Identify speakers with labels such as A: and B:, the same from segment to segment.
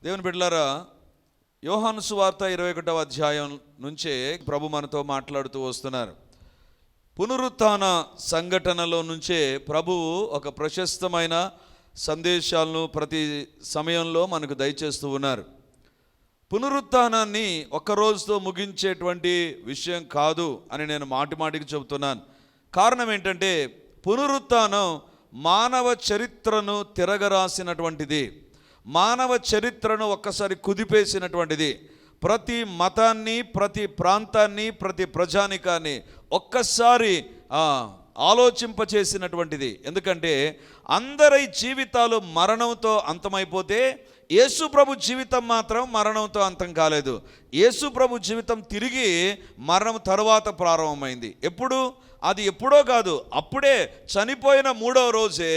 A: దేవుని బిడ్డలారా, యోహాను సువార్త 21వ అధ్యాయం నుంచే ప్రభు మనతో మాట్లాడుతూ వస్తున్నారు. పునరుత్థాన సంఘటనలో నుంచే ప్రభువు ఒక ప్రశస్తమైన సందేశాలను ప్రతి సమయంలో మనకు దయచేస్తూ ఉన్నారు. పునరుత్థానాన్ని ఒక్కరోజుతో ముగించేటువంటి విషయం కాదు అని నేను మాటికి చెబుతున్నాను. కారణం ఏంటంటే, పునరుత్థానం మానవ చరిత్రను తిరగరాసినటువంటిది, మానవ చరిత్రను ఒక్కసారి కుదిపేసినటువంటిది. ప్రతి మతాన్ని, ప్రతి ప్రాంతాన్ని, ప్రతి ప్రజానికాన్ని ఒక్కసారి ఆలోచింపచేసినటువంటిది. ఎందుకంటే అందరి జీవితాలు మరణంతో అంతమైపోతే, యేసు ప్రభు జీవితం మాత్రం మరణంతో అంతం కాలేదు. యేసు ప్రభు జీవితం తిరిగి మరణం తరువాత ప్రారంభమైంది. అది ఎప్పుడో కాదు, అప్పుడే చనిపోయిన 3వ రోజే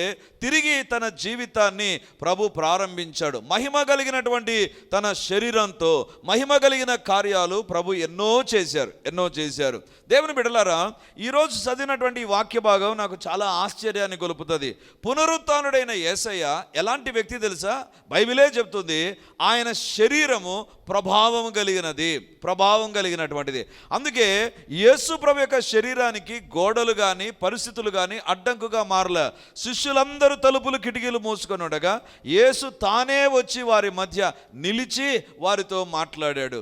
A: తిరిగి తన జీవితాన్ని ప్రభు ప్రారంభించాడు. మహిమ కలిగినటువంటి తన శరీరంతో మహిమ కలిగిన కార్యాలు ప్రభు ఎన్నో చేశారు. దేవుని బిడ్డలారా, ఈరోజు చదివినటువంటి వాక్య భాగం నాకు చాలా ఆశ్చర్యాన్ని గొలుపుతుంది. పునరుత్థానుడైన యేసయ్య ఎలాంటి వ్యక్తి తెలుసా? బైబిలే చెప్తుంది, ఆయన శరీరము ప్రభావం కలిగినటువంటిది. అందుకే యేసు ప్రభు యొక్క శరీరానికి గోడలు కానీ పరిస్థితులు కానీ అడ్డంకుగా మారలే. శిష్యులందరూ తలుపులు కిటికీలు మూసుకొని ఉండగా యేసు తానే వచ్చి వారి మధ్య నిలిచి వారితో మాట్లాడాడు.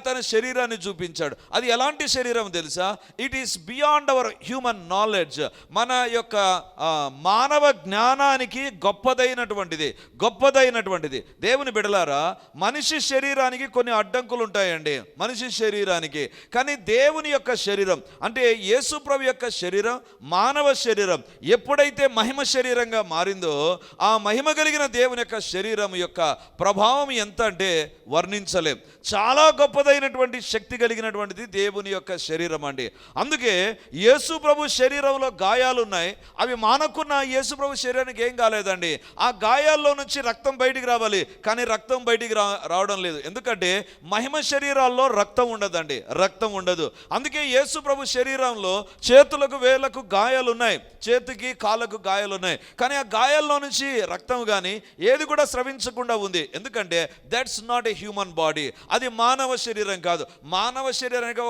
A: తన శరీరాన్ని చూపించాడు. అది ఎలాంటి శరీరం తెలుసా? It is beyond our human knowledge. మన యొక్క మానవ జ్ఞానానికి గొప్పదైనటువంటిది. దేవుని బిడలారా, మనిషి శరీరానికి కొన్ని అడ్డంకులు ఉంటాయండి, మనిషి శరీరానికి. కానీ దేవుని యొక్క శరీరం అంటే యేసు ప్రభు యొక్క శరీరం, మానవ శరీరం ఎప్పుడైతే మహిమ శరీరంగా మారిందో, ఆ మహిమ కలిగిన దేవుని యొక్క శరీరం యొక్క ప్రభావం ఎంత అంటే వర్ణించలేం. చాలా గొప్పదైనటువంటి శక్తి కలిగినటువంటిది దేవుని యొక్క శరీరం అండి. అందుకే యేసు ప్రభు శరీరంలో గాయాలు ఉన్నాయి. అవి మానకున్న యేసు ప్రభు శరీరానికి ఏం కాలేదండి. ఆ గాయాల్లో నుంచి రక్తం బయటికి రావాలి, కానీ రక్తం బయటికి రావడం లేదు. ఎందుకంటే మహిమ శరీరాల్లో రక్తం ఉండదు. అందుకే యేసు ప్రభు శరీరంలో చేతులకు వేలకు గాయాలు ఉన్నాయి, చేతికి కాళ్ళకు గాయాలు ఉన్నాయి. కానీ ఆ గాయాల్లో నుంచి రక్తం కానీ ఏది కూడా స్రవించకుండా ఉంది. ఎందుకంటే that's not a human body. అది మానవ శరీరం కాదు. మానవ శరీరానికి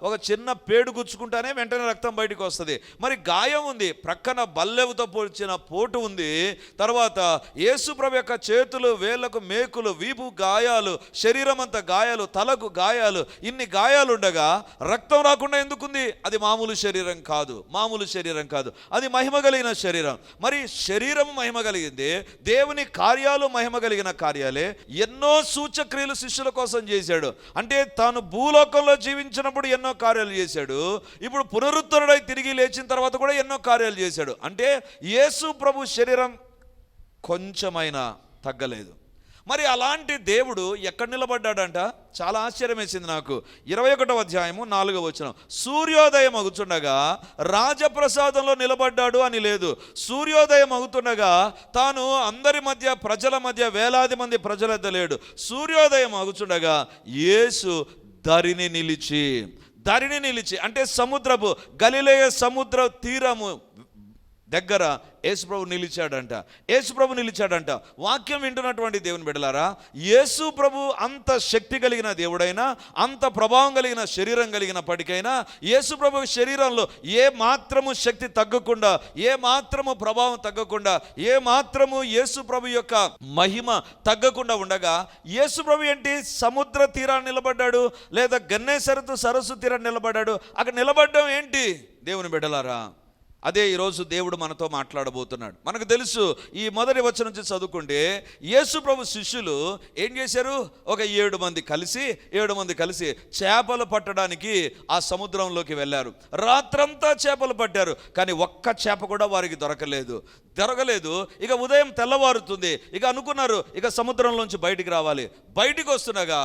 A: ఒక చిన్న పేడు గుచ్చుకుంటానే వెంటనే రక్తం బయటకు వస్తుంది. మరి గాయం ఉంది, ప్రక్కన బల్లెవుతో పోల్చిన పోటు ఉంది. తర్వాత యేసు ప్రభు యొక్క చేతులు, వేళ్లకు మేకులు, వీపు గాయాలు, శరీరం అంతా గాయాలు, తలకు గాయాలు, ఇన్ని గాయాలు ఉండగా రక్తం రాకుండా ఎందుకుంది? అది మామూలు శరీరం కాదు, అది మహిమ కలిగిన శరీరం. మరి శరీరం మహిమ కలిగింది, దేవుని కార్యాలు మహిమ కలిగిన కార్యాలే. ఎన్నో సూచక్రియలు శిష్యుల కోసం చేశాడు. అంటే తాను భూలోకంలో జీవించినప్పుడు ఎన్నో కార్యాలు చేశాడు, ఇప్పుడు పునరుద్ధరుడై తిరిగి లేచిన తర్వాత కూడా ఎన్నో కార్యాలు చేశాడు. అంటే యేసు ప్రభు శరీరం కొంచెమైనా తగ్గలేదు. మరి అలాంటి దేవుడు ఎక్కడ నిలబడ్డాడంట? చాలా ఆశ్చర్యం వేసింది నాకు. 21వ అధ్యాయము 4వ వచనం, సూర్యోదయం అగుతుండగా రాజప్రసాదంలో నిలబడ్డాడు అని లేదు. సూర్యోదయం అవుతుండగా తాను అందరి మధ్య, ప్రజల మధ్య, వేలాది మంది ప్రజలద్ద లేడు. సూర్యోదయం అగుతుండగా యేసు ధరిని నిలిచి అంటే గలిలయ సముద్ర తీరము దగ్గర యేసుప్రభు నిలిచాడంట. వాక్యం వింటున్నటువంటి దేవుని బిడ్డలారా, యేసు ప్రభు అంత శక్తి కలిగిన దేవుడైనా, అంత ప్రభావం కలిగిన శరీరం కలిగినప్పటికైనా, యేసు ప్రభు శరీరంలో ఏ మాత్రము శక్తి తగ్గకుండా, ఏ మాత్రము ప్రభావం తగ్గకుండా, ఏ మాత్రము యేసు ప్రభు యొక్క మహిమ తగ్గకుండా ఉండగా, యేసు ప్రభు ఏంటి సముద్ర తీరాన్ని నిలబడ్డాడు, లేదా గన్నేసరతు సరస్సు తీరాన్ని నిలబడ్డాడు. అక్కడ నిలబడ్డం ఏంటి దేవుని బిడ్డలారా? అదే ఈరోజు దేవుడు మనతో మాట్లాడబోతున్నాడు. మనకు తెలుసు, ఈ మొదటి వచనం నుంచి చదువుకుంటే యేసు ప్రభు శిష్యులు ఏం చేశారు? ఒక 7 మంది కలిసి చేపలు పట్టడానికి ఆ సముద్రంలోకి వెళ్ళారు. రాత్రంతా చేపలు పట్టారు, కానీ ఒక్క చేప కూడా వారికి దొరకలేదు. ఇక ఉదయం తెల్లవారుతుంది. ఇక అనుకున్నారు, ఇక సముద్రంలోంచి బయటికి రావాలి. బయటికి వస్తుండగా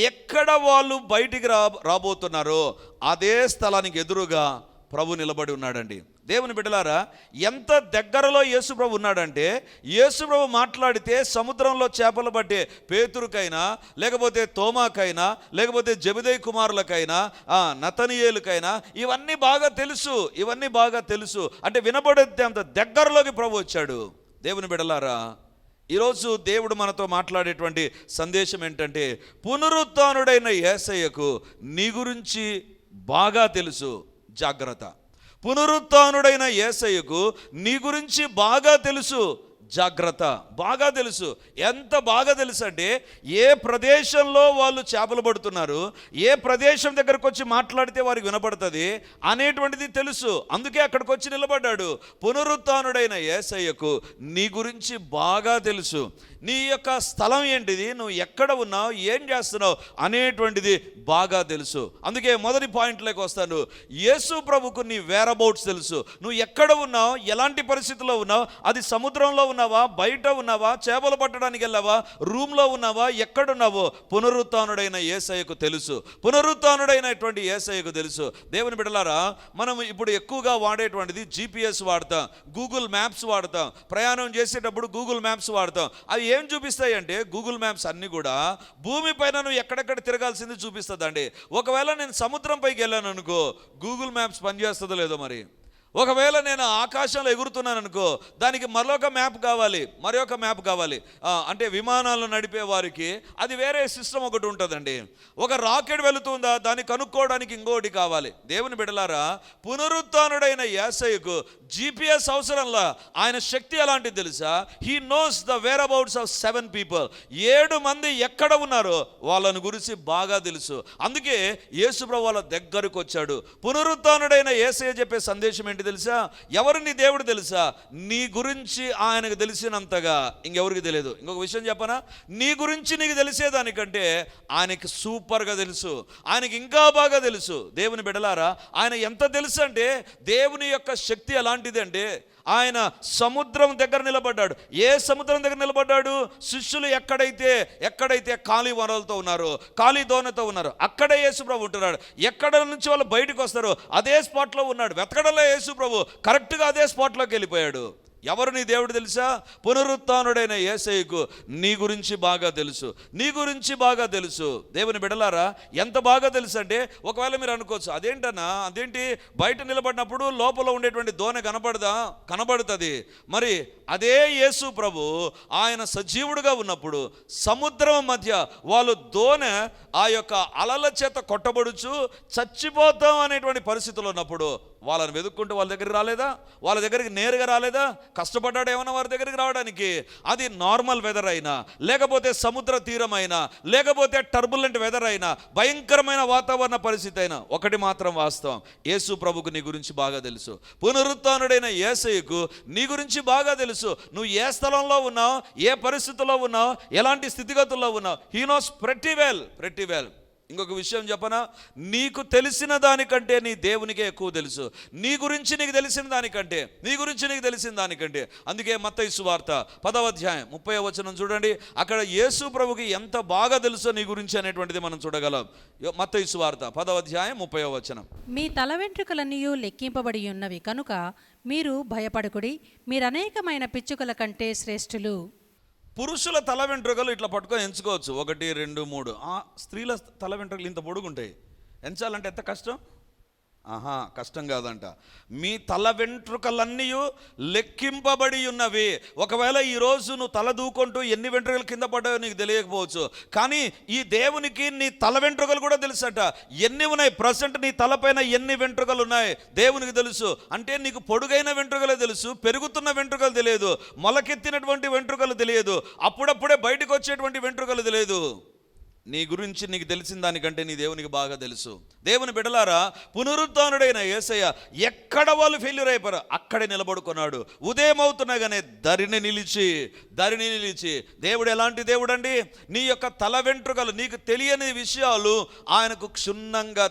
A: ఎక్కడ వాళ్ళు బయటికి రాబోతున్నారో అదే స్థలానికి ఎదురుగా ప్రభు నిలబడి ఉన్నాడండి. దేవుని బిడ్డలారా, ఎంత దగ్గరలో యేసు ప్రభు ఉన్నాడంటే, యేసు ప్రభు మాట్లాడితే సముద్రంలో చేపలు పట్టే పేతురుకైనా, లేకపోతే తోమాకైనా, లేకపోతే జెబెదయి కుమారులకైనా, నతనీయేలుకైనా ఇవన్నీ బాగా తెలుసు. అంటే వినబడేంత దగ్గరలోకి ప్రభు వచ్చాడు. దేవుని బిడ్డలారా, ఈరోజు దేవుడు మనతో మాట్లాడేటువంటి సందేశం ఏంటంటే, పునరుత్థానుడైన యేసయ్యకు నీ గురించి బాగా తెలుసు, జాగ్రత్త. పునరుత్థానుడైన యేసయ్యకు నీ గురించి బాగా తెలుసు, జాగ్రత్త. బాగా తెలుసు. ఎంత బాగా తెలుసు అంటే, ఏ ప్రదేశంలో వాళ్ళు చేపలు పడుతున్నారు, ఏ ప్రదేశం దగ్గరకు వచ్చి మాట్లాడితే వారికి వినపడుతుంది అనేటువంటిది తెలుసు. అందుకే అక్కడికి వచ్చి నిలబడ్డాడు. పునరుత్థానుడైన యేసయ్యకు నీ గురించి బాగా తెలుసు. నీ యొక్క స్థలం ఏంటిది, నువ్వు ఎక్కడ ఉన్నావు, ఏం చేస్తున్నావు అనేటువంటిది బాగా తెలుసు. అందుకే మొదటి పాయింట్లోకి వస్తాను. యేసు ప్రభుకు నీ వేరబౌట్స్ తెలుసు. నువ్వు ఎక్కడ ఉన్నావు, ఎలాంటి పరిస్థితుల్లో ఉన్నావు, అది సముద్రంలో ఉన్నావా, బయట ఉన్నావా, చేపలు పట్టడానికి వెళ్ళావా, రూమ్లో ఉన్నావా, ఎక్కడున్నావో పునరుత్థానుడైన యేసయ్యకు తెలుసు. పునరుత్థానుడైనటువంటి యేసయ్యకు తెలుసు. దేవుని బిడ్డలారా, మనం ఇప్పుడు ఎక్కువగా వాడేటువంటిది GPS వాడతాం, గూగుల్ మ్యాప్స్ వాడతాం. ప్రయాణం చేసేటప్పుడు గూగుల్ మ్యాప్స్ వాడతాం. అవి ఏం చూపిస్తాయి అంటే, గూగుల్ మ్యాప్స్ అన్నీ కూడా భూమి పైన నువ్వు ఎక్కడెక్కడ తిరగాల్సింది చూపిస్తుందండి. ఒకవేళ నేను సముద్రం పైకి వెళ్ళాను అనుకో, గూగుల్ మ్యాప్స్ పనిచేస్తుందో లేదో మరి. ఒకవేళ నేను ఆకాశంలో ఎగురుతున్నాను అనుకో, దానికి మరొక మ్యాప్ కావాలి, మరొక మ్యాప్ కావాలి. అంటే విమానాలను నడిపే వారికి అది వేరే సిస్టమ్ ఒకటి ఉంటుందండి. ఒక రాకెట్ వెళుతుందా, దాన్ని కనుక్కోవడానికి ఇంకోటి కావాలి. దేవుని బిడ్డలారా, పునరుత్థానుడైన యేసయ్యకు GPS అవసరంలా. ఆయన శక్తి ఎలాంటిది తెలుసా? He knows the wear abouts of 7 people. 7 మంది ఎక్కడ ఉన్నారో వాళ్ళని గురించి బాగా తెలుసు. అందుకే యేసుప్రభువు వాళ్ళ దగ్గరకు వచ్చాడు. పునరుత్థానుడైన యేసయ్య చెప్పే సందేశం ఏంటి తెలుసా? ఎవరు నీ దేవుడు తెలుసా? నీ గురించి ఆయనకు తెలిసినంతగా ఇంకెవరికి తెలియదు. ఇంకొక విషయం చెప్పనా, నీ గురించి నీకు తెలిసేదానికంటే ఆయనకి సూపర్గా తెలుసు, ఆయనకి ఇంకా బాగా తెలుసు. దేవుని బిడ్డలారా, ఆయన ఎంత తెలుసు అంటే, దేవుని యొక్క శక్తి ఎలాంటిది అంటే, ఆయన సముద్రం దగ్గర నిలబడ్డాడు. ఏ సముద్రం దగ్గర నిలబడ్డాడు? శిష్యులు ఎక్కడైతే ఖాళీ వనరులతో ఉన్నారో, ఖాళీ దోణతో ఉన్నారో, అక్కడే యేసుప్రభు ఉంటున్నాడు. ఎక్కడ నుంచి వాళ్ళు బయటకు వస్తారో అదే స్పాట్లో ఉన్నాడు. వెతకడంలో యేసుప్రభు కరెక్ట్గా అదే స్పాట్లోకి వెళ్ళిపోయాడు. ఎవరు నీ దేవుడు తెలుసా? పునరుత్థానుడైన యేసయ్యకు నీ గురించి బాగా తెలుసు, నీ గురించి బాగా తెలుసు. దేవుని బిడ్డలారా, ఎంత బాగా తెలుసు అంటే, ఒకవేళ మీరు అనుకోవచ్చు, అదేంటి బయట నిలబడినప్పుడు లోపల ఉండేటువంటి దోణి కనబడుతుంది. మరి అదే యేసు ప్రభు ఆయన సజీవుడుగా ఉన్నప్పుడు సముద్రం మధ్య వాళ్ళు దోణి ఆ యొక్క అలల చేత కొట్టబడుచు చచ్చిపోతాం అనేటువంటి పరిస్థితులు ఉన్నప్పుడు వాళ్ళని వెతుక్కుంటూ వాళ్ళ దగ్గరికి రాలేదా? వాళ్ళ దగ్గరికి నేరుగా రాలేదా? కష్టపడ్డాడు ఏమన్నా వారి దగ్గరికి రావడానికి? అది నార్మల్ వెదర్ అయినా, లేకపోతే సముద్ర తీరం అయినా, లేకపోతే టర్బులెంట్ వెదర్ అయినా, భయంకరమైన వాతావరణ పరిస్థితి అయినా, ఒకటి మాత్రం వాస్తవం, యేసు ప్రభుకు నీ గురించి బాగా తెలుసు. పునరుత్థానుడైన యేసయ్యకు నీ గురించి బాగా తెలుసు. నువ్వు ఏ స్థలంలో ఉన్నావు, ఏ పరిస్థితుల్లో ఉన్నావు, ఎలాంటి స్థితిగతుల్లో ఉన్నావు, హీ నోస్ ప్రెటీ వెల్. ఇంకొక విషయం చెప్పనా, నీకు తెలిసిన దానికంటే నీ దేవునికే ఎక్కువ తెలుసు. నీ గురించి నీకు తెలిసిన దానికంటే. అందుకే మత్తయి సువార్త 10వ అధ్యాయం 30వ వచనం చూడండి. అక్కడ యేసు ప్రభుకి ఎంత బాగా తెలుసో నీ గురించి అనేటువంటిది మనం చూడగలం. మత్తయి సువార్త 10వ అధ్యాయం 30వ వచనం.
B: మీ తల వెంట్రుకలన్నీ లెక్కింపబడి ఉన్నవి కనుక మీరు భయపడకుడి, మీరు అనేకమైన పిచ్చుకల కంటే శ్రేష్ఠులు.
A: పురుషుల తల వెంట్రుకలు ఇట్లా పట్టుకొని ఎంచుకోవచ్చు, 1, 2, 3. స్త్రీల తల వెంట్రుకలు ఇంత పొడుగుంటాయి. ఎంచాలంటే ఎంత కష్టం? కష్టం కాదంట. మీ తల వెంట్రుకలన్నీ లెక్కింపబడి ఉన్నవి. ఒకవేళ ఈరోజు నువ్వు తల దూకుంటూ ఎన్ని వెంట్రుకలు కింద పడ్డాయో నీకు తెలియకపోవచ్చు, కానీ ఈ దేవునికి నీ తల వెంట్రుకలు కూడా తెలుసట. ఎన్ని ఉన్నాయి ప్రజెంట్ నీ తలపైన, ఎన్ని వెంట్రుకలు ఉన్నాయి దేవునికి తెలుసు. అంటే నీకు పొడుగైన వెంట్రుకలే తెలుసు, పెరుగుతున్న వెంట్రుకలు తెలియదు, మొలకెత్తినటువంటి వెంట్రుకలు తెలియదు, అప్పుడప్పుడే బయటకు వచ్చేటువంటి వెంట్రుకలు తెలియదు. నీ గురించి నీకు తెలిసిన దానికంటే నీ దేవునికి బాగా తెలుసు. దేవుని బిడ్డలారా, పునరుత్థానుడైన యేసయ్య ఎక్కడ వాళ్ళు ఫెయిల్యూర్ అయిపోయారో అక్కడే నిలబడుకున్నాడు. ఉదయం అవుతున్నగానే ధరిని నిలిచి దేవుడు ఎలాంటి దేవుడు అండి? నీ యొక్క తల వెంట్రుకలు, నీకు తెలియని విషయాలు ఆయనకు క్షుణ్ణంగా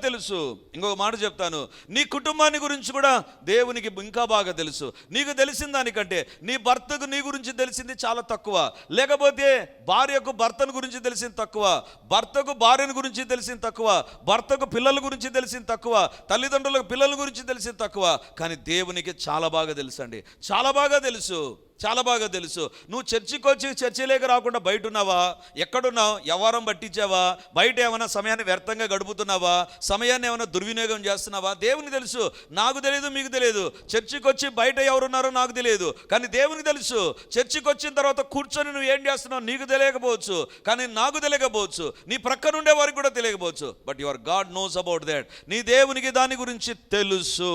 A: తెలుసు. ఇంకొక మాట చెప్తాను, నీ కుటుంబాన్ని గురించి కూడా దేవునికి ఇంకా బాగా తెలుసు. నీకు తెలిసిన దానికంటే నీ భర్తకు నీ గురించి తెలిసింది చాలా తక్కువ, లేకపోతే భార్యకు భర్తను గురించి తెలిసింది తక్కువ, భర్తకు భార్యను గురించి తెలిసింది తక్కువ, భర్తకు పిల్లల గురించి తెలిసింది తక్కువ, తల్లిదండ్రులకు పిల్లల గురించి తెలిసింది తక్కువ. కానీ దేవునికి చాలా బాగా తెలుసు అండి, చాలా బాగా తెలుసు. చాలా బాగా తెలుసు. నువ్వు చర్చికి వచ్చి చర్చిలోకి రాకుండా బయట ఉన్నావా? ఎక్కడున్నావు? వ్యవహారం పట్టించావా? బయట ఏమైనా సమయాన్ని వ్యర్థంగా గడుపుతున్నావా? సమయాన్ని ఏమైనా దుర్వినియోగం చేస్తున్నావా? దేవునికి తెలుసు, నాకు తెలియదు, మీకు తెలియదు. చర్చికి వచ్చి బయట ఎవరున్నారో నాకు తెలియదు, కానీ దేవునికి తెలుసు. చర్చికి వచ్చిన తర్వాత కూర్చొని నువ్వు ఏం చేస్తున్నావు నీకు తెలియకపోవచ్చు, కానీ నాకు తెలియకపోవచ్చు, నీ ప్రక్కన ఉండే వారికి కూడా తెలియకపోవచ్చు. But your God knows about that. నీ దేవునికి దాని గురించి తెలుసు.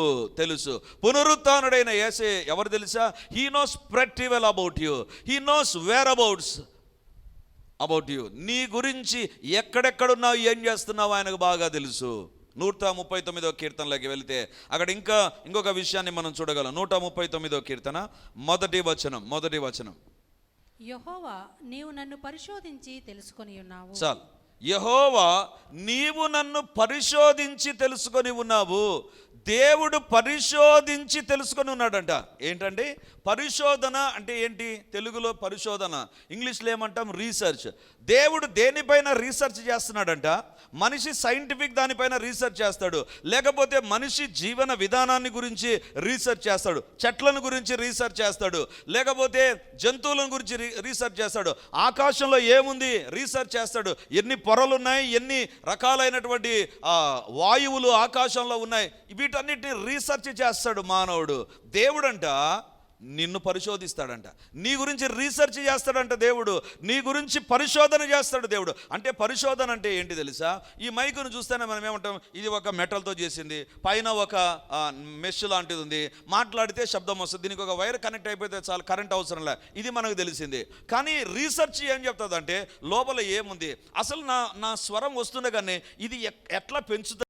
A: పునరుత్థానుడైన యేసే ఎవరు తెలుసా? He knows pretty well about you. He knows whereabouts about you. నీ గురించి ఎక్కడెక్కడున్నావు, ఏం చేస్తున్నావు ఆయనకు బాగా తెలుసు. 139వ కీర్తనలోకి వెళితే అక్కడ ఇంకొక విషయాన్ని మనం చూడగలం. 139వ కీర్తన మొదటి వచనం.
B: యెహోవా నీవు నన్ను పరిశోధించి తెలుసుకొని ఉన్నావు.
A: చాలు. యెహోవా నీవు నన్ను పరిశోధించి తెలుసుకొని ఉన్నావు. దేవుడు పరిశోధించి తెలుసుకొని ఉన్నాడంట. ఏంటండి పరిశోధన అంటే ఏంటి? తెలుగులో పరిశోధన, ఇంగ్లీష్లో ఏమంటాం? రీసెర్చ్. దేవుడు దేనిపైన రీసెర్చ్ చేస్తున్నాడంట? మనిషి సైంటిఫిక్ దానిపైన రీసెర్చ్ చేస్తాడు, లేకపోతే మనిషి జీవన విధానాన్ని గురించి రీసెర్చ్ చేస్తాడు, చెట్లను గురించి రీసెర్చ్ చేస్తాడు, లేకపోతే జంతువులను గురించి రీసెర్చ్ చేస్తాడు, ఆకాశంలో ఏముంది రీసెర్చ్ చేస్తాడు, ఎన్ని పొరలు ఉన్నాయి, ఎన్ని రకాలైనటువంటి వాయువులు ఆకాశంలో ఉన్నాయి, వీటన్నిటిని రీసెర్చ్ చేస్తాడు మానవుడు. దేవుడంట నిన్ను పరిశోధిస్తాడంట, నీ గురించి రీసెర్చ్ చేస్తాడంట దేవుడు, నీ గురించి పరిశోధన చేస్తాడు దేవుడు. అంటే పరిశోధన అంటే ఏంటి తెలుసా? ఈ మైకును చూస్తేనే మనం ఏమంటాం, ఇది ఒక మెటల్తో చేసింది, పైన ఒక మెష్ లాంటిది ఉంది, మాట్లాడితే శబ్దం వస్తుంది, దీనికి ఒక వైర్ కనెక్ట్ అయిపోతే చాలా, కరెంట్ అవసరం లే, ఇది మనకు తెలిసింది. కానీ రీసెర్చ్ ఏం చెప్తుందంటే లోపల ఏముంది, అసలు నా స్వరం వస్తుండగానే ఇది ఎట్లా పెంచుతుంది,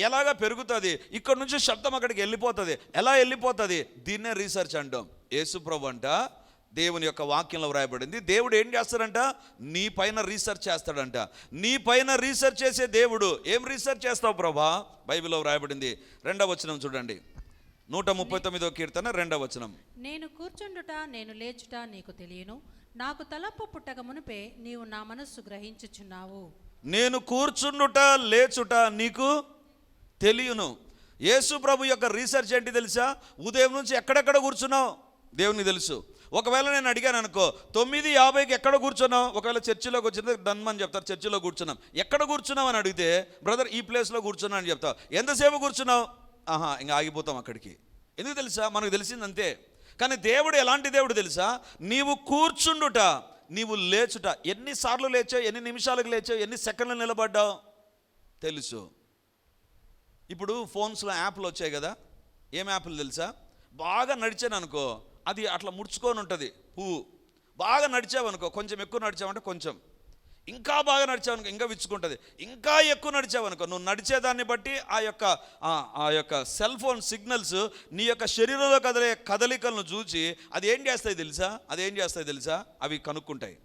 A: ఎలాగా పెరుగుతుంది, ఇక్కడ నుంచి శబ్దం అక్కడికి వెళ్ళిపోతుంది, ఎలా వెళ్ళిపోతుంది, దీన్నే రీసెర్చ్ అంటాం. యేసుప్రభు అంట దేవుని యొక్క వాక్యంలో వ్రాయబడింది, దేవుడు ఏం చేస్తాడంట? నీ పైన రీసెర్చ్ చేస్తాడంట. నీ పైన రీసెర్చ్ చేసే దేవుడు. ఏం రీసెర్చ్ చేస్తావు ప్రభా? బైబిల్లో వ్రాయబడింది 2వ వచనం చూడండి. 139వ కీర్తన 2వ వచనం.
B: నేను కూర్చుండుట నేను లేచుట నీకు తెలియను, నాకు తలంపు పుట్టక మునుపే నీవు నా మనస్సు గ్రహించుచున్నావు.
A: నేను కూర్చుండుట లేచుట నీకు తెలియను. యేసు ప్రభు యొక్క రీసెర్చ్ ఏంటి తెలుసా? ఉదయం నుంచి ఎక్కడెక్కడ కూర్చున్నావు దేవునికి తెలుసు. ఒకవేళ నేను అడిగాను అనుకో, 9:50కి ఎక్కడ కూర్చున్నావు, ఒకవేళ చర్చిలోకి వచ్చింది డన్మని చెప్తారు, చర్చిలో కూర్చున్నాం. ఎక్కడ కూర్చున్నావు అని అడిగితే, బ్రదర్ ఈ ప్లేస్లో కూర్చున్నా అని చెప్తావు. ఎంతసేపు కూర్చున్నావు? ఇంకా ఆగిపోతాం అక్కడికి. ఎందుకు తెలుసా? మనకు తెలిసింది అంతే. కానీ దేవుడు ఎలాంటి దేవుడు తెలుసా? నీవు కూర్చుండుట, నీవు లేచుట, ఎన్నిసార్లు లేచావు, ఎన్ని నిమిషాలకు లేచావు, ఎన్ని సెకండ్లు నిలబడ్డావు తెలుసు. ఇప్పుడు ఫోన్స్లో యాప్లు వచ్చాయి కదా, ఏం యాప్లు తెలుసా? బాగా నడిచాను అనుకో, అది అట్లా ముడుచుకొని ఉంటుంది పువ్వు. బాగా నడిచావు అనుకో, కొంచెం ఎక్కువ నడిచావంటే కొంచెం, ఇంకా బాగా నడిచావనుకో ఇంకా విచ్చుకుంటుంది, ఇంకా ఎక్కువ నడిచావనుకో నువ్వు నడిచేదాన్ని బట్టి ఆ యొక్క సెల్ ఫోన్ సిగ్నల్స్ నీ యొక్క శరీరంలో కదిలే కదలికలను చూసి అది ఏం చేస్తాయి తెలుసా? అవి కనుక్కుంటాయి.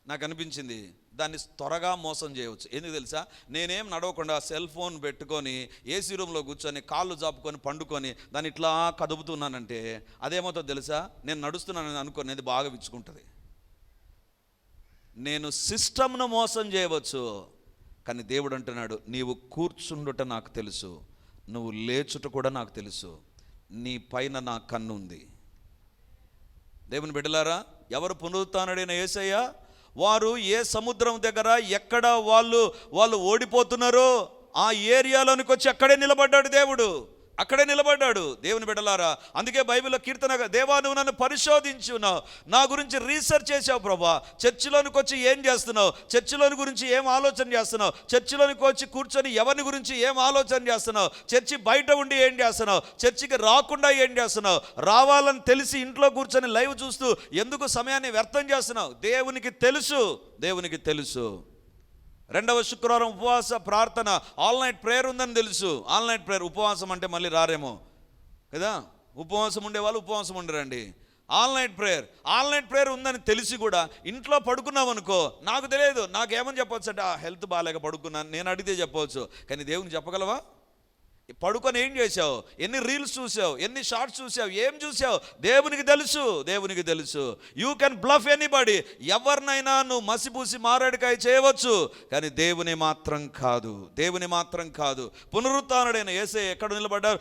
A: నాకు అనిపించింది దాన్ని త్వరగా మోసం చేయవచ్చు. ఎందుకు తెలుసా? నేనేం నడవకుండా సెల్ ఫోన్ పెట్టుకొని ఏసీ రూమ్లో కూర్చొని కాళ్ళు జాపుకొని పండుకొని దాన్ని ఇట్లా కదుపుతున్నానంటే అదేమవుతుందో తెలుసా? నేను నడుస్తున్నానని అనుకోని అది బాగా విచ్చుకుంటుంది. నేను సిస్టమ్ను మోసం చేయవచ్చు, కానీ దేవుడు అంటున్నాడు నీవు కూర్చుండుట నాకు తెలుసు, నువ్వు లేచుట కూడా నాకు తెలుసు, నీ పైన నా కన్ను ఉంది. దేవుని బిడ్డలారా, ఎవరు పునరుత్థానుడైన యేసయ్య? వారు ఏ సముద్రం దగ్గర ఎక్కడ వాళ్ళు ఓడిపోతున్నారో ఆ ఏరియాలోనికి వచ్చి అక్కడే నిలబడ్డాడు దేవుడు, అక్కడే నిలబడ్డాడు. దేవుని బిడ్డలారా, అందుకే బైబిల్లో కీర్తన, దేవా నువ్వు నన్ను పరిశోధించి ఉన్నావు, నా గురించి రీసెర్చ్ చేసావు ప్రభా. చర్చిలోనికి వచ్చి ఏం చేస్తున్నావు, చర్చిలోని గురించి ఏం ఆలోచన చేస్తున్నావు, చర్చిలోనికి వచ్చి కూర్చొని ఎవరిని గురించి ఏం ఆలోచన చేస్తున్నావు, చర్చి బయట ఉండి ఏం చేస్తున్నావు, చర్చికి రాకుండా ఏం చేస్తున్నావు, రావాలని తెలిసి ఇంట్లో కూర్చొని లైవ్ చూస్తూ ఎందుకు సమయాన్ని వ్యర్థం చేస్తున్నావు? దేవునికి తెలుసు. 2వ శుక్రవారం ఉపవాస ప్రార్థన, ఆల్ నైట్ ప్రేయర్ ఉందని తెలుసు. ఆల్ నైట్ ప్రేయర్, ఉపవాసం అంటే మళ్ళీ రారేమో కదా, ఉపవాసం ఉండేవాళ్ళు ఉపవాసం ఉండరండి. ఆల్ నైట్ ప్రేయర్ ఉందని తెలిసి కూడా ఇంట్లో పడుకున్నావు అనుకో, నాకు తెలియదు, నాకేమని చెప్పవచ్చు అంటే హెల్త్ బాగాలేక పడుకున్నాను నేను అడిగితే చెప్పవచ్చు, కానీ దేవునికి చెప్పగలవా? పడుకొని ఏం చేసావు, ఎన్ని రీల్స్ చూసావు, ఎన్ని షార్ట్స్ చూసావు, ఏం చూసావు, దేవునికి తెలుసు. దేవునికి తెలుసు. You can bluff anybody. ఎవరినైనా నువ్వు మసిపూసి మారేడుకాయ చేయవచ్చు, కానీ దేవుని మాత్రం కాదు. దేవుని మాత్రం కాదు. పునరుత్థానుడైన యేసయ్య ఎక్కడ నిలబడ్డారు?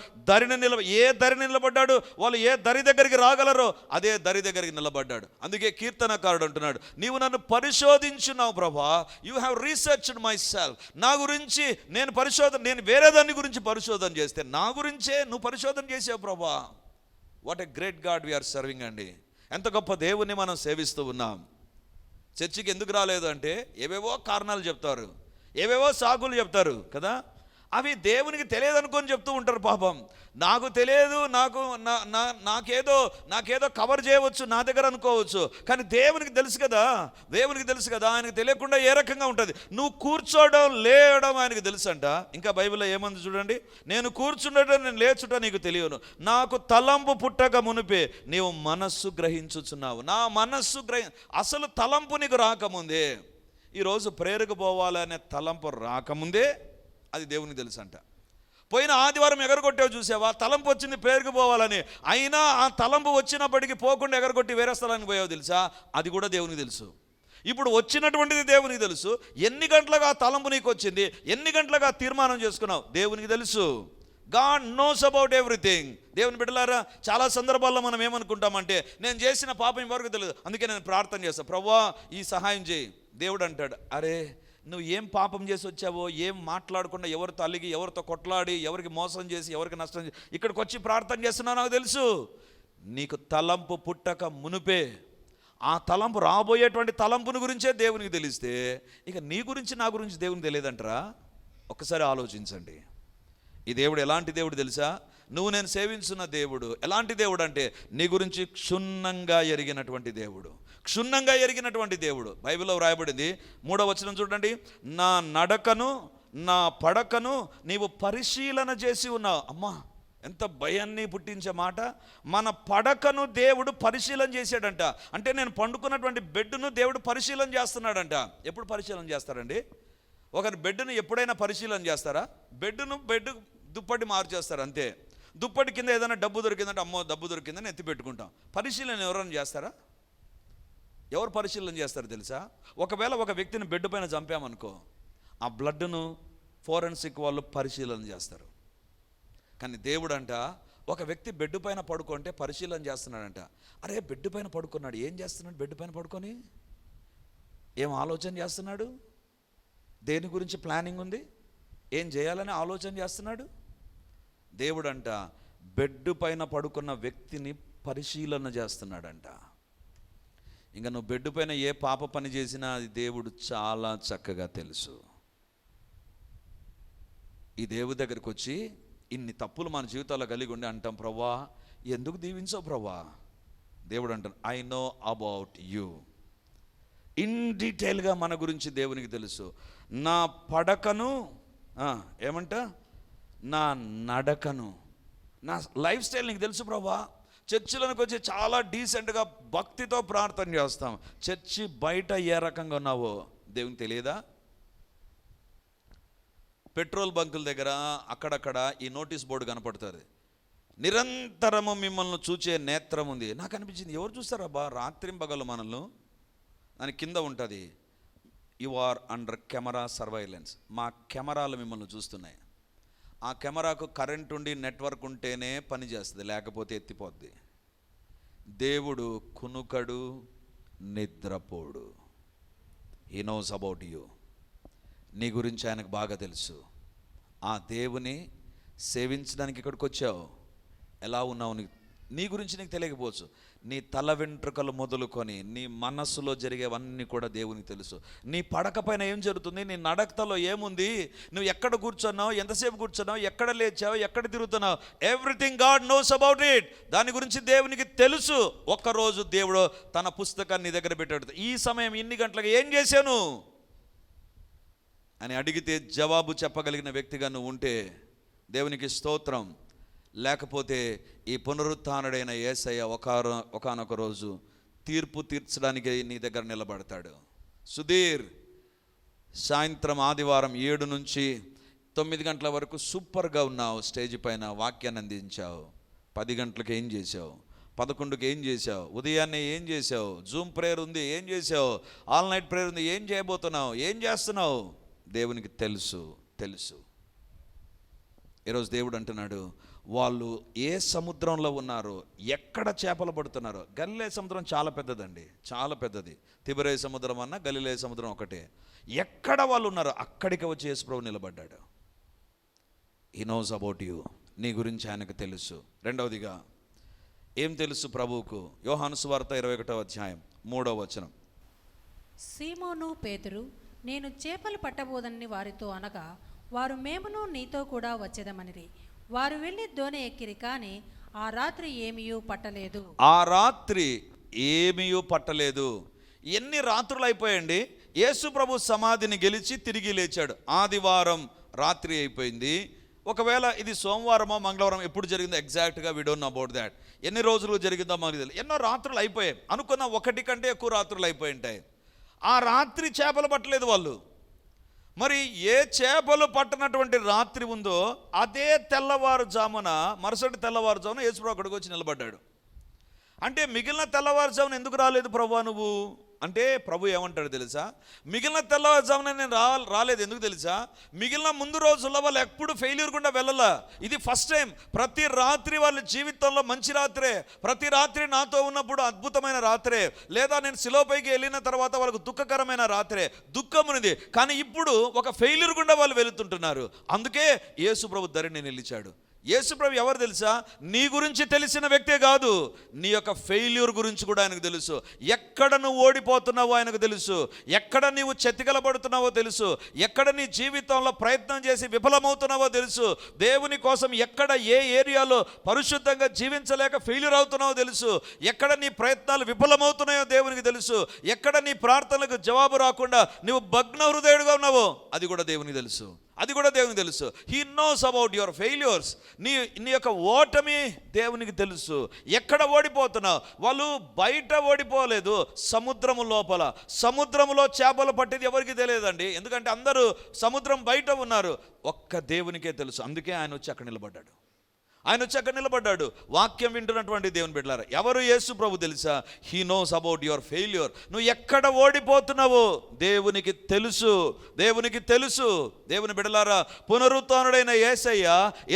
A: ఏ దరిని నిలబడ్డాడు? వాళ్ళు ఏ దరి దగ్గరికి రాగలరో అదే దరి దగ్గరికి నిలబడ్డాడు. అందుకే కీర్తనకారుడు అంటున్నాడు, నీవు నన్ను పరిశోధించున్నావు ప్రభా. You have researched my self. నా గురించి నేను వేరే దాని గురించి పరిశోధన చేస్తే నా గురించే నువ్వు పరిశోధన చేసావు Prabha. What a great god we're serving అండి. ఎంత గొప్ప దేవుణ్ణి మనం సేవిస్తూ ఉన్నాం. చర్చికి ఎందుకు రాలేదు అంటే ఏవేవో కారణాలు చెప్తారు, ఏవేవో సాకులు చెప్తారు కదా. అవి దేవునికి తెలియదు అనుకొని చెప్తూ ఉంటారు పాపం. నాకు తెలియదు, నాకేదో కవర్ చేయవచ్చు నా దగ్గర అనుకోవచ్చు, కానీ దేవునికి తెలుసు కదా. దేవునికి తెలుసు కదా. ఆయనకు తెలియకుండా ఏ రకంగా ఉంటుంది? నువ్వు కూర్చోవడం లేవడం ఆయనకు తెలుసు అంట. ఇంకా బైబిల్లో ఏమంది చూడండి, నేను కూర్చుండటం నేను లేచుట నీకు తెలియను, నాకు తలంపు పుట్టక మునిపే నీవు మనస్సు గ్రహించుచున్నావు. నా మనస్సు అసలు తలంపు నీకు రాకముందే, ఈరోజు ప్రేరుకు పోవాలనే తలంపు రాకముందే అది దేవునికి తెలుసు అంట. పోయిన ఆదివారం ఎగరగొట్టావు చూసావా, తలంపు వచ్చింది ప్రేరుకు పోవాలని, అయినా ఆ తలంపు వచ్చినప్పటికీ పోకుండా ఎగరగొట్టి వేరే స్థలానికి పోయావు తెలుసా, అది కూడా దేవునికి తెలుసు. ఇప్పుడు వచ్చినటువంటిది దేవునికి తెలుసు. ఎన్ని గంటలుగా ఆ తలంపు నీకు వచ్చింది, ఎన్ని గంటలుగా తీర్మానం చేసుకున్నావు, దేవునికి తెలుసు. God knows about everything. దేవుని బిడ్డలారా, చాలా సందర్భాల్లో మనం ఏమనుకుంటామంటే నేను చేసిన పాపం ఇంతవరకు తెలియదు, అందుకే నేను ప్రార్థన చేస్తాను, ప్రభువా ఈ సహాయం చేయి. దేవుడు అంటాడు, అరే నువ్వు ఏం పాపం చేసి వచ్చావో, ఏం మాట్లాడకుండా, ఎవరితో అలిగి, ఎవరితో కొట్లాడి, ఎవరికి మోసం చేసి, ఎవరికి నష్టం చేసి ఇక్కడికి వచ్చి ప్రార్థన చేస్తున్నావు నాకు తెలుసు. నీకు తలంపు పుట్టక మునుపే, ఆ తలంపు రాబోయేటువంటి తలంపుని గురించే దేవునికి తెలిస్తే ఇక నీ గురించి నా గురించి దేవునికి తెలియదంటారా? ఒక్కసారి ఆలోచించండి. ఈ దేవుడు ఎలాంటి దేవుడు తెలుసా? నువ్వు నేను సేవించున్న దేవుడు ఎలాంటి దేవుడు అంటే నీ గురించి క్షుణ్ణంగా ఎరిగినటువంటి దేవుడు. క్షుణ్ణంగా ఎరిగినటువంటి దేవుడు. బైబిల్లో వ్రాయబడింది 3వ వచనం చూడండి, నా నడకను నా పడకను నీవు పరిశీలన చేసి ఉన్నావు. అమ్మా, ఎంత భయాన్ని పుట్టించే మాట. మన పడకను దేవుడు పరిశీలన చేశాడంట. అంటే నేను పండుకున్నటువంటి బెడ్ను దేవుడు పరిశీలన చేస్తున్నాడంట. ఎప్పుడు పరిశీలన చేస్తారండి? ఒకరి బెడ్ను ఎప్పుడైనా పరిశీలన చేస్తారా? బెడ్ దుప్పటి మార్చేస్తారు అంతే. దుప్పటి కింద ఏదైనా డబ్బు దొరికిందంటే అమ్మో డబ్బు దొరికిందని ఎత్తి పెట్టుకుంటాం. పరిశీలన ఎవరైనా చేస్తారా? ఎవరు పరిశీలన చేస్తారు తెలుసా? ఒకవేళ ఒక వ్యక్తిని బెడ్ పైన చంపామనుకో, ఆ బ్లడ్ను ఫోరెన్సిక్ వాళ్ళు పరిశీలన చేస్తారు. కానీ దేవుడు అంట ఒక వ్యక్తి బెడ్ పైన పడుకుంటే పరిశీలన చేస్తున్నాడంట. అరే బెడ్ పైన పడుకున్నాడు, ఏం చేస్తున్నాడు? బెడ్ పైన పడుకొని ఏం ఆలోచన చేస్తున్నాడు? దేని గురించి ప్లానింగ్ ఉంది? ఏం చేయాలని ఆలోచన చేస్తున్నాడు? దేవుడు అంట బెడ్ పైన పడుకున్న వ్యక్తిని పరిశీలన చేస్తున్నాడంట. ఇంకా నువ్వు బెడ్ పైన ఏ పాప పని చేసినా అది దేవుడు చాలా చక్కగా తెలుసు. ఈ దేవుడి దగ్గరికి వచ్చి ఇన్ని తప్పులు మన జీవితాల్లో కలిగి ఉండి అంటాం, ప్రభా ఎందుకు దీవించవు ప్రభా? దేవుడు అంటాడు, I know about you. In డీటెయిల్గా మన గురించి దేవునికి తెలుసు. నా పడకను ఏమంట, నా నడకను, నా లైఫ్ స్టైల్ నీకు తెలుసు ప్రభా. చర్చిలోకి వచ్చి చాలా డీసెంట్గా భక్తితో ప్రార్థన చేస్తాం. చర్చి బయట ఏ రకంగా ఉన్నావో దేవునికి తెలియదా? పెట్రోల్ బంకుల దగ్గర అక్కడక్కడ ఈ నోటీస్ బోర్డు కనపడుతుంది, నిరంతరము మిమ్మల్ని చూచే నేత్రం ఉంది. నాకు అనిపించింది, ఎవరు చూస్తారబ్బా రాత్రింపగలు మనల్ని? దాని కింద ఉంటుంది, you are under camera surveillance. మా కెమెరాలు మిమ్మల్ని చూస్తున్నాయి. ఆ కెమెరాకు కరెంట్ ఉండి నెట్వర్క్ ఉంటేనే పని చేస్తుంది, లేకపోతే ఎత్తిపోద్ది. దేవుడు కునుకడు, నిద్రపోడు. He knows about you. నీ గురించి ఆయనకు బాగా తెలుసు. ఆ దేవుని సేవించడానికి ఇక్కడికి వచ్చావు, ఎలా ఉన్నావు నీ గురించి నీకు తెలియకపోవచ్చు. నీ తల వెంట్రుకలు మొదలుకొని నీ మనస్సులో జరిగేవన్నీ కూడా దేవునికి తెలుసు. నీ పడక పైన ఏం జరుగుతుంది, నీ నడకలో ఏముంది, నువ్వు ఎక్కడ కూర్చున్నావు, ఎంతసేపు కూర్చున్నావు, ఎక్కడ లేచావు, ఎక్కడ తిరుగుతున్నావు, everything God knows about it. దాని గురించి దేవునికి తెలుసు. ఒక్కరోజు దేవుడు తన పుస్తకాన్ని నీ దగ్గర పెట్టాడు, ఈ సమయం ఇన్ని గంటలకు ఏం చేశాను అని అడిగితే జవాబు చెప్పగలిగిన వ్యక్తిగా నువ్వు ఉంటే దేవునికి స్తోత్రం. లేకపోతే ఈ పునరుత్థానుడైన యేసయ్య ఒకానొక రోజు తీర్పు తీర్చడానికి నీ దగ్గర నిలబడతాడు. సుధీర్, సాయంత్రం ఆదివారం 7 నుంచి 9 గంటల వరకు సూపర్గా ఉన్నావు, స్టేజ్ పైన వాక్యాన్ని అందించావు. 10 గంటలకు ఏం చేసావు, 11కి ఏం చేసావు, ఉదయాన్నే ఏం చేసావు, జూమ్ ప్రేయర్ ఉంది ఏం చేసావు, ఆల్ నైట్ ప్రేయర్ ఉంది ఏం చేయబోతున్నావు, ఏం చేస్తున్నావు, దేవునికి తెలుసు. ఈరోజు దేవుడు అంటున్నాడు, వాళ్ళు ఏ సముద్రంలో ఉన్నారో, ఎక్కడ చేపలు పడుతున్నారో. గలిలే సముద్రం చాలా పెద్దదండి, చాలా పెద్దది. తిబెరే సముద్రం అన్న గలిలే సముద్రం ఒకటే. ఎక్కడ వాళ్ళు ఉన్నారో అక్కడికి వచ్చి యేసు ప్రభు నిలబడ్డాడు. హీ నోస్ అబౌట్ యూ, నీ గురించి ఆయనకు తెలుసు. రెండవదిగా ఏం తెలుసు ప్రభువుకు? యోహాను సువార్త 21వ అధ్యాయం 3వ వచనం.
B: సీమోను పేతురు, నేను చేపలు పట్టబోదని వారితో అనగా, వారు మేమును నీతో కూడా వచ్చేదమనిరి. వారు వెళ్ళి దోణి ఎక్కిరి, కానీ ఆ రాత్రి ఏమీయూ పట్టలేదు.
A: ఆ రాత్రి ఏమీయూ పట్టలేదు. ఎన్ని రాత్రులు అయిపోయాయండి. యేసు ప్రభు సమాధిని గెలిచి తిరిగి లేచాడు. ఆదివారం రాత్రి అయిపోయింది. ఒకవేళ ఇది సోమవారమో మంగళవారం ఎప్పుడు జరిగిందో ఎగ్జాక్ట్గా we don't know about that. ఎన్ని రోజులు జరిగిందో మాకు తెలియదు. ఎన్నో రాత్రులు అయిపోయాయి. అనుకున్న ఒకటి కంటే ఎక్కువ రాత్రులు అయిపోయి ఉంటాయి. ఆ రాత్రి చేపలు పట్టలేదు వాళ్ళు. మరి ఏ చేపలు పట్టనటువంటి రాత్రి ఉందో అదే తెల్లవారుజామున, మరుసటి తెల్లవారుజామున యేసుప్రభు అక్కడికి వచ్చి నిలబడ్డాడు. అంటే మిగిలిన తెల్లవారుజామున ఎందుకు రాలేదు ప్రభువా నువ్వు అంటే, ప్రభు ఏమంటాడు తెలుసా? మిగిలిన తెల్లవారుజామున నేను రాలేదు ఎందుకు తెలుసా? మిగిలిన ముందు రోజుల్లో వాళ్ళు ఎప్పుడు ఫెయిల్యూర్ గుండా వెళ్ళాల. ఇది ఫస్ట్ టైం. ప్రతి రాత్రి వాళ్ళ జీవితంలో మంచి రాత్రే, ప్రతి రాత్రి నాతో ఉన్నప్పుడు అద్భుతమైన రాత్రే, లేదా నేను శిలోపైకి వెళ్ళిన తర్వాత వాళ్ళకు దుఃఖకరమైన రాత్రే, దుఃఖమునిది. కానీ ఇప్పుడు ఒక ఫెయిల్యూర్ గుండా వాళ్ళు వెళుతుంటున్నారు. అందుకే యేసు ప్రభు ధరిని నిలిచాడు. యేసుప్రభు ఎవరు తెలుసా? నీ గురించి తెలిసిన వ్యక్తే కాదు, నీ యొక్క ఫెయిల్యూర్ గురించి కూడా ఆయనకు తెలుసు. ఎక్కడ నువ్వు ఓడిపోతున్నావో ఆయనకు తెలుసు, ఎక్కడ నీవు చెతికలబడుతున్నావో తెలుసు, ఎక్కడ నీ జీవితంలో ప్రయత్నం చేసి విఫలమవుతున్నావో తెలుసు, దేవుని కోసం ఎక్కడ ఏ ఏరియాలో పరిశుద్ధంగా జీవించలేక ఫెయిల్యూర్ అవుతున్నావో తెలుసు, ఎక్కడ నీ ప్రయత్నాలు విఫలమవుతున్నాయో దేవునికి తెలుసు, ఎక్కడ నీ ప్రార్థనలకు జవాబు రాకుండా నువ్వు భగ్న హృదయుడుగా ఉన్నావో అది కూడా దేవునికి తెలుసు. He knows about your failures. నీ యొక్క ఓటమి దేవునికి తెలుసు. ఎక్కడ ఓడిపోతున్నావు? వాళ్ళు బయట ఓడిపోలేదు, సముద్రములో చేపలు పట్టేది ఎవరికి తెలియదండి. ఎందుకంటే అందరూ సముద్రం బయట ఉన్నారు. ఒక్క దేవునికే తెలుసు. అందుకే ఆయన వచ్చి అక్కడ నిలబడ్డాడు. వాక్యం వింటున్నటువంటి దేవుని బిడ్డలారా, ఎవరు యేసు ప్రభు తెలుసా? He knows about your failure. నువ్వు ఎక్కడ ఓడిపోతున్నావో దేవునికి తెలుసు. దేవుని బిడ్డలారా, పునరుత్థానుడైన యేసయ్య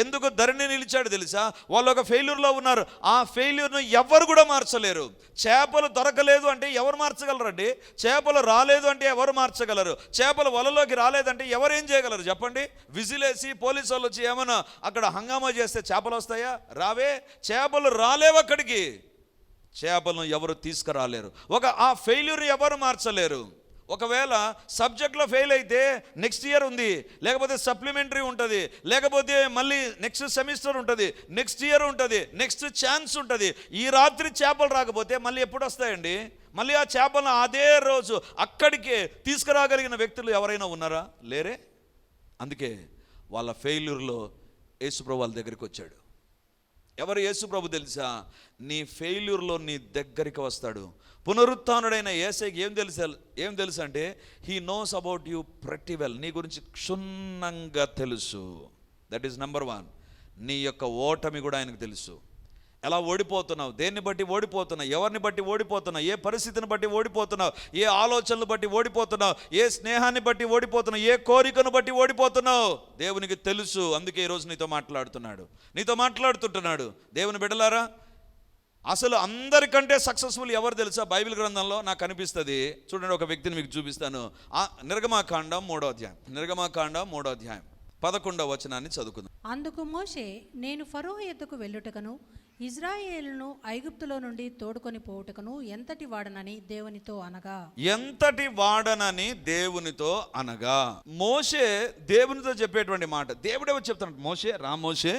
A: ఎందుకు ధరణి నిలిచాడు తెలుసా? వాళ్ళు ఒక ఫెయిల్యూర్లో ఉన్నారు. ఆ ఫెయిల్యూర్ను ఎవరు కూడా మార్చలేరు. చేపలు దొరకలేదు అంటే ఎవరు మార్చగలరండి? చేపలు రాలేదు అంటే ఎవరు మార్చగలరు? చేపలు వలలోకి రాలేదంటే ఎవరేం చేయగలరు చెప్పండి? విజిలేసి పోలీసు వాళ్ళు వచ్చి ఏమైనా అక్కడ హంగామా చేస్తే చేపలు వస్తాయా? రావే. చేపలు రాలేవు అక్కడికి. చేపలను ఎవరు తీసుకురాలేరు. ఆ ఫెయిల్యూర్ ఎవరు మార్చలేరు. ఒకవేళ సబ్జెక్ట్లో ఫెయిల్ అయితే నెక్స్ట్ ఇయర్ ఉంది, లేకపోతే సప్లిమెంటరీ ఉంటుంది, లేకపోతే మళ్ళీ నెక్స్ట్ సెమిస్టర్ ఉంటుంది, నెక్స్ట్ ఇయర్ ఉంటుంది, నెక్స్ట్ ఛాన్స్ ఉంటుంది. ఈ రాత్రి చేపలు రాకపోతే మళ్ళీ ఎప్పుడు వస్తాయండి? మళ్ళీ ఆ చేపలను అదే రోజు అక్కడికే తీసుకురాగలిగిన వ్యక్తులు ఎవరైనా ఉన్నారా? లేరే. అందుకే వాళ్ళ ఫెయిల్యూర్లో యేసుప్రభు వాళ్ళ దగ్గరికి వచ్చాడు. ఎవరు యేసుప్రభు తెలుసా? నీ ఫెయిల్యూర్లో నీ దగ్గరికి వస్తాడు. పునరుత్థానుడైన యేసయ్యకి ఏం తెలుసు అంటే, he knows about you pretty well. నీ గురించి క్షుణ్ణంగా తెలుసు. That is number 1. నీ యొక్క ఓటమి కూడా ఆయనకు తెలుసు. ఎలా ఓడిపోతున్నావు, దేన్ని బట్టి ఓడిపోతున్నావు, ఎవరిని బట్టి ఓడిపోతున్నావు, ఏ పరిస్థితిని బట్టి ఓడిపోతున్నావు, ఏ ఆలోచనలు బట్టి ఓడిపోతున్నావు, ఏ స్నేహాన్ని బట్టి ఓడిపోతున్నావు, ఏ కోరికను బట్టి ఓడిపోతున్నావు దేవునికి తెలుసు. అందుకే ఈరోజు నీతో మాట్లాడుతుంటున్నాడు. దేవుని బిడ్డలారా, అసలు అందరికంటే సక్సెస్ఫుల్ ఎవరు తెలుసా? బైబిల్ గ్రంథంలో నాకు అనిపిస్తుంది. చూడండి, ఒక వ్యక్తిని మీకు చూపిస్తాను. నిర్గమాకాండం 3వ అధ్యాయం 11వ వచనాన్ని చదువుకుందాం.
B: అందుకు మోషే, నేను ఫరో యొద్దకు వెళ్ళుటకును ఇజ్రాయేలును ఐగుప్తులో నుండి తోడుకొని పోవుటకును ఎంతటి వాడనని దేవునితో అనగా మోషే దేవునితో చెప్పేటువంటి మాట. దేవుడే వచ్చి చెప్తాడు, మోషే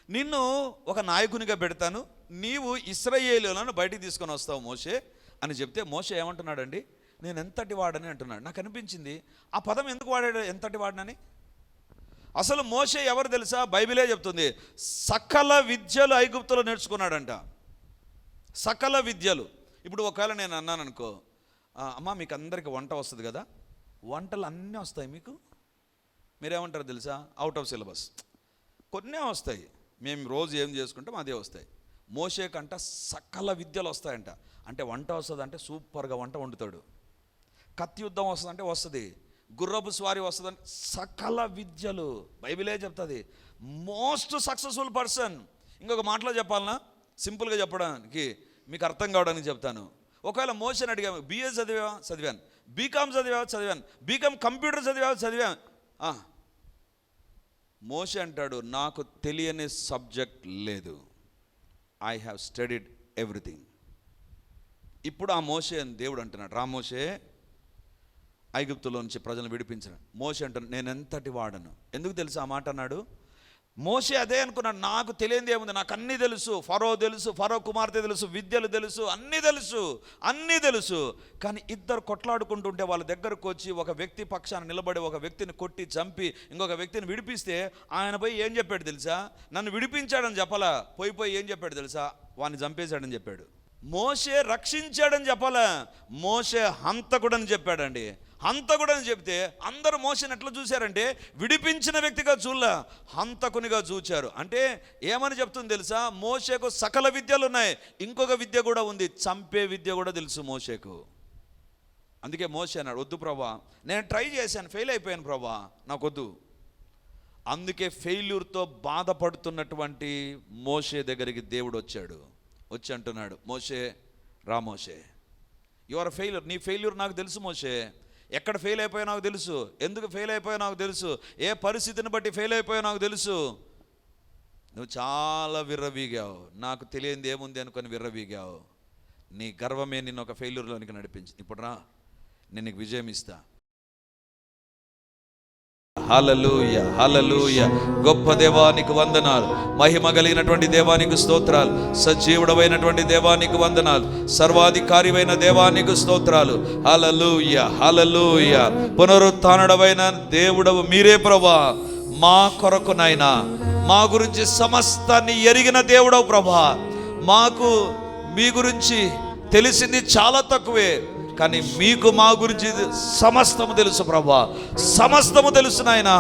B: నిన్ను ఒక నాయకునిగా పెడతాను, నీవు ఇశ్రాయేలులను బయటికి తీసుకొని వస్తావు మోషే అని చెప్తే, మోషే ఏమంటున్నాడండి? నేను ఎంతటి వాడని అంటున్నాడు. నాకు అనిపించింది ఆ పదం ఎందుకు వాడాడు, ఎంతటి వాడనని. అసలు మోషే ఎవరు తెలుసా? బైబిలే చెప్తుంది, సకల విద్యలు ఐగుప్తులో నేర్చుకున్నాడంట. సకల విద్యలు. ఇప్పుడు ఒకవేళ నేను అన్నాను అనుకో, అమ్మ మీకు అందరికి వంట వస్తుంది కదా, వంటలు అన్నీ వస్తాయి
A: మీరేమంటారు తెలుసా? Out of syllabus. కొన్నే వస్తాయి, మేము రోజు ఏం చేసుకుంటాం అదే వస్తాయి. మోషే కంట సకల విద్యలు వస్తాయంట. అంటే వంట వస్తుందంటే సూపర్గా వంట వండుతాడు. కత్తి యుద్ధం వస్తుందంటే వస్తుంది, గుర్రపు స్వారీ వస్తుందంటే సకల విద్యలు బైబిలే చెప్తుంది. Most successful person. ఇంకొక మాటలో చెప్పాలన్నా, సింపుల్గా చెప్పడానికి మీకు అర్థం కావడానికి చెప్తాను. ఒకవేళ మోషేని అడిగాము, బిఏ చదివాను, బీకామ్ చదివాను, బీకామ్ కంప్యూటర్ చదివాను. మోషే అంటాడు, నాకు తెలియని సబ్జెక్ట్ లేదు, ఐ హ్యావ్ స్టడీడ్ ఎవ్రీథింగ్. ఇప్పుడు ఆ మోషే అని దేవుడు అంటున్నాడు, రా మోషే ఐగుప్తులో నుంచి ప్రజలను విడిపించిన. మోషే అంటున్నాడు, నేను ఎంతటి వాడను. ఎందుకు తెలుసు ఆ మాట అన్నాడు? మోషే అదే అనుకున్నాడు, నాకు తెలియనిది ఏముంది, నాకు అన్నీ తెలుసు, ఫరో తెలుసు, ఫరో కుమార్తె తెలుసు, విద్యలు తెలుసు, అన్నీ తెలుసు. కానీ ఇద్దరు కొట్లాడుకుంటుంటే వాళ్ళ దగ్గరకు వచ్చి ఒక వ్యక్తి పక్షాన నిలబడి ఒక వ్యక్తిని కొట్టి చంపి ఇంకొక వ్యక్తిని విడిపిస్తే ఆయన పోయి ఏం చెప్పాడు తెలుసా? నన్ను విడిపించాడని చెప్పాలా, పోయి ఏం చెప్పాడు తెలుసా? వాడిని చంపేశాడని చెప్పాడు. మోషే రక్షించాడని చెప్పాలా, మోషే హంతకుడని చెప్పాడండి. హంతకుడని చెప్తే అందరూ మోషేని ఎట్లా చూశారంటే విడిపించిన వ్యక్తిగా చూడలా, హంతకునిగా చూచారు. అంటే ఏమని చెప్తుంది తెలుసా? మోషేకు సకల విద్యలు ఉన్నాయి, ఇంకొక విద్య కూడా ఉంది, చంపే విద్య కూడా తెలుసు మోషేకు. అందుకే మోషే అన్నాడు, వద్దు ప్రభా, నేను ట్రై చేశాను, ఫెయిల్ అయిపోయాను ప్రభా, నాకొద్దు. అందుకే ఫెయిల్యూర్తో బాధపడుతున్నటువంటి మోషే దగ్గరికి దేవుడు వచ్చి అంటున్నాడు, మోషే రా మోషే, యు ఆర్ ఫెయిల్యూర్, నీ ఫెయిల్యూర్ నాకు తెలుసు మోషే. ఎక్కడ ఫెయిల్ అయిపోయా నాకు తెలుసు, ఎందుకు ఫెయిల్ అయిపోయా నాకు తెలుసు, ఏ పరిస్థితిని బట్టి ఫెయిల్ అయిపోయా నాకు తెలుసు. నువ్వు చాలా విర్రవీగావు, నాకు తెలియంది ఏముంది అనుకొని విర్రవీగావు. నీ గర్వమే నిన్ను ఒక ఫెయిల్యూర్లోనికి నడిపించి, ఇప్పుడు రా, నేను నీకు విజయం ఇస్తా. హల్లెలూయా, హల్లెలూయా. గొప్ప దేవానికి వందనాలు, మహిమ కలిగినటువంటి దేవానికి స్తోత్రాలు, సజీవుడమైనటువంటి దేవానికి వందనాలు, సర్వాధికారివైన దేవానికి స్తోత్రాలు. హల్లెలూయా, హల్లెలూయా. పునరుత్థానుడవైన దేవుడవు మీరే ప్రభా, మా కొరకునైనా మా గురించి సమస్తాన్ని ఎరిగిన దేవుడవు ప్రభా. మాకు మీ గురించి తెలిసింది చాలా తక్కువే, కానీ మీకు మా గురించి సమస్తము తెలుసు ప్రభా, సమస్తము తెలుసు నాయనా.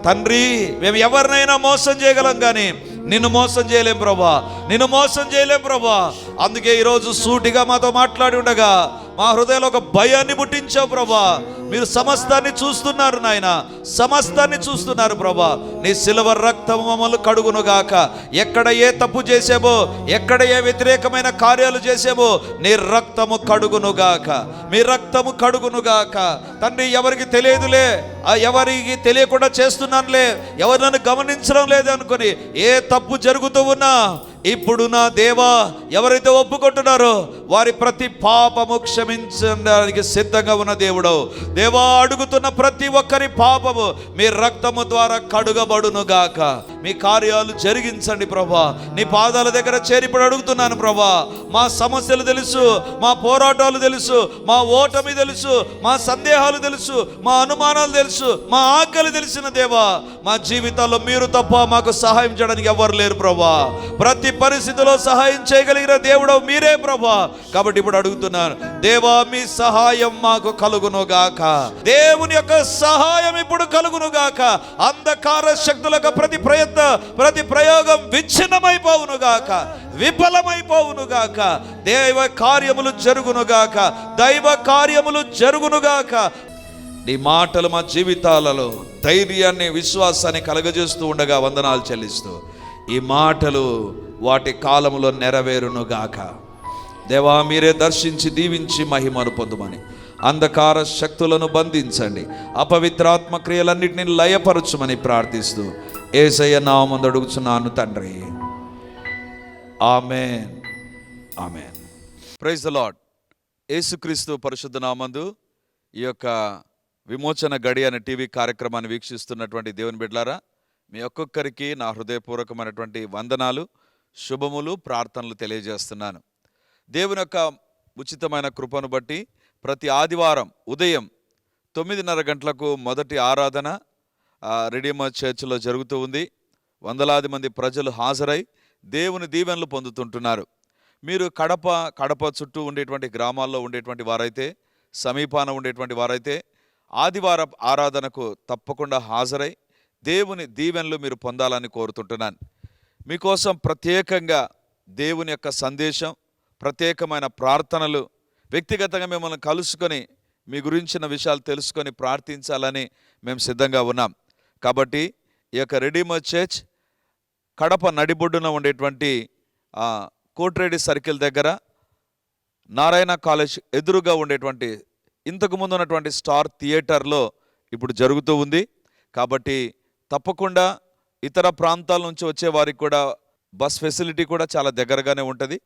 A: తండ్రి, మేము ఎవరినైనా మోసం చేయగలం కానీ నిన్ను మోసం చేయలేం ప్రభా, నిన్ను మోసం చేయలేం ప్రభా. అందుకే ఈరోజు సూటిగా మాతో మాట్లాడి ఉండగా మా హృదయంలో ఒక భయాన్ని పుట్టించావు ప్రభా. మీరు సమస్తాన్ని చూస్తున్నారు నాయన, సమస్తాన్ని చూస్తున్నారు ప్రభా. నీ సిలువ రక్తము మమ్మల్ని కడుగునుగాక. ఎక్కడ ఏ తప్పు చేసామో, ఎక్కడ ఏ వ్యతిరేకమైన కార్యాలు చేసామో, నీ రక్తము కడుగునుగాక, మీ రక్తము కడుగునుగాక. తండ్రి, ఎవరికి తెలియదులే, ఎవరికి తెలియకుండా చేస్తున్నానులే, ఎవరు నన్ను గమనించడం లేదు అనుకొని ఏ తప్పు జరుగుతూ ఉన్నా, ఇప్పుడు నా దేవా, ఎవరైతే ఒప్పుకుంటున్నారో వారి ప్రతి పాపము క్షమించడానికి సిద్ధంగా ఉన్న దేవుడు. దేవా, అడుగుతున్న ప్రతి ఒక్కరి పాపము మీ రక్తము ద్వారా కడుగబడునుగాక. మీ కార్యాలు జరిగించండి ప్రభా. నీ పాదాల దగ్గర చేరిపడి అడుగుతున్నాను ప్రభా. మా సమస్యలు తెలుసు, మా పోరాటాలు తెలుసు, మా ఓటమి తెలుసు, మా సందేహాలు తెలుసు, మా అనుమానాలు తెలుసు, మా ఆకలి తెలిసిన దేవా, మా జీవితాల్లో మీరు తప్ప మాకు సహాయం చేయడానికి ఎవరు లేరు ప్రభా. ప్రతి పరిస్థితిలో సహాయం చేయగలిగిన దేవుడు మీరే ప్రభా. కాబట్టి ఇప్పుడు అడుగుతున్నాను దేవా, మీ సహాయం మాకు కలుగునుగాక. దేవుని యొక్క సహాయం ఇప్పుడు కలుగునుగాక. అంధకార శక్తులకు ప్రతి ప్రయోగం విచ్ఛిన్నమైపోవునుగాక, విఫలమైపోవునుగాక. దైవ కార్యములు జరుగునుగాక, దైవ కార్యములు జరుగునుగాక. నీ మాటలు మా జీవితాలలో ధైర్యాన్ని, విశ్వాసాన్ని కలగజేస్తూ ఉండగా వందనాలు చెల్లిస్తూ, ఈ మాటలు వాటి కాలంలో నెరవేరునుగాక. దేవా, మీరే దర్శించి దీవించి మహిమను పొందుమని, అంధకార శక్తులను బంధించండి, అపవిత్రాత్మ క్రియలన్నింటినీ లయపరచుమని ప్రార్థిస్తూ యేసయ్య నామమున అడుగుచున్నాను తండ్రి, ఆమేన్, ఆమేన్. Praise the lord. యేసుక్రీస్తు పరిశుద్ధ నామందు ఈ యొక్క విమోచన గడి అనే టీవీ కార్యక్రమాన్ని వీక్షిస్తున్నటువంటి దేవుని బిడ్డలారా, మీ ఒక్కొక్కరికి నా హృదయపూర్వకమైనటువంటి వందనాలు, శుభములు, ప్రార్థనలు తెలియజేస్తున్నాను. దేవుని యొక్క ఉచితమైన కృపను బట్టి ప్రతి ఆదివారం ఉదయం 9:30 గంటలకు మొదటి ఆరాధన రెడీమర్ చర్చిలో జరుగుతూ ఉంది. వందలాది మంది ప్రజలు హాజరై దేవుని దీవెనలు పొందుతుంటున్నారు. మీరు కడప చుట్టూ ఉండేటువంటి గ్రామాల్లో ఉండేటువంటి వారైతే, సమీపాన ఉండేటువంటి వారైతే ఆదివారం ఆరాధనకు తప్పకుండా హాజరై దేవుని దీవెనలు మీరు పొందాలని కోరుతుంటున్నాను. మీకోసం ప్రత్యేకంగా దేవుని యొక్క సందేశం, ప్రత్యేకమైన ప్రార్థనలు, వ్యక్తిగతంగా మిమ్మల్ని కలుసుకొని మీ గురించిన విషయాలు తెలుసుకొని ప్రార్థించాలని మేము సిద్ధంగా ఉన్నాం. కాబట్టి ఈ యొక్క రెడీమర్ చర్చ్ కడప నడిబొడ్డున ఉండేటువంటి కోట్రేడి సర్కిల్ దగ్గర నారాయణ కాలేజ్ ఎదురుగా ఉండేటువంటి ఇంతకుముందు ఉన్నటువంటి స్టార్ థియేటర్లో ఇప్పుడు జరుగుతూ ఉంది. కాబట్టి తప్పకుండా ఇతర ప్రాంతాల నుంచి వచ్చే వారికి కూడా బస్ ఫెసిలిటీ కూడా చాలా దగ్గరగానే ఉంటుంది.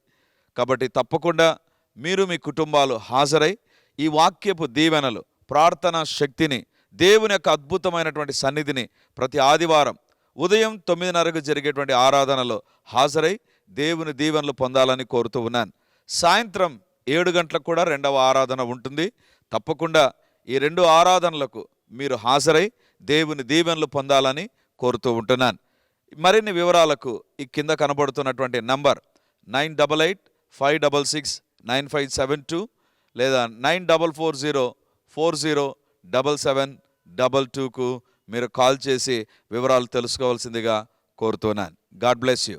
A: కాబట్టి తప్పకుండా మీరు మీ కుటుంబాలు హాజరై ఈ వాక్యపు దీవెనలు, ప్రార్థనా శక్తిని, దేవుని యొక్క అద్భుతమైనటువంటి సన్నిధిని ప్రతి ఆదివారం ఉదయం 9:30కు జరిగేటువంటి ఆరాధనలో హాజరై దేవుని దీవెనలు పొందాలని కోరుతూ ఉన్నాను. సాయంత్రం 7 గంటలకు కూడా 2వ ఆరాధన ఉంటుంది. తప్పకుండా ఈ 2 ఆరాధనలకు మీరు హాజరై దేవుని దీవెనలు పొందాలని కోరుతూ ఉంటున్నాను. మరిన్ని వివరాలకు ఈ కింద కనబడుతున్నటువంటి నంబర్ 9845669572 లేదా 9440407722కు మీరు కాల్ చేసి వివరాలు తెలుసుకోవాల్సిందిగా కోరుతున్నాను. God bless you.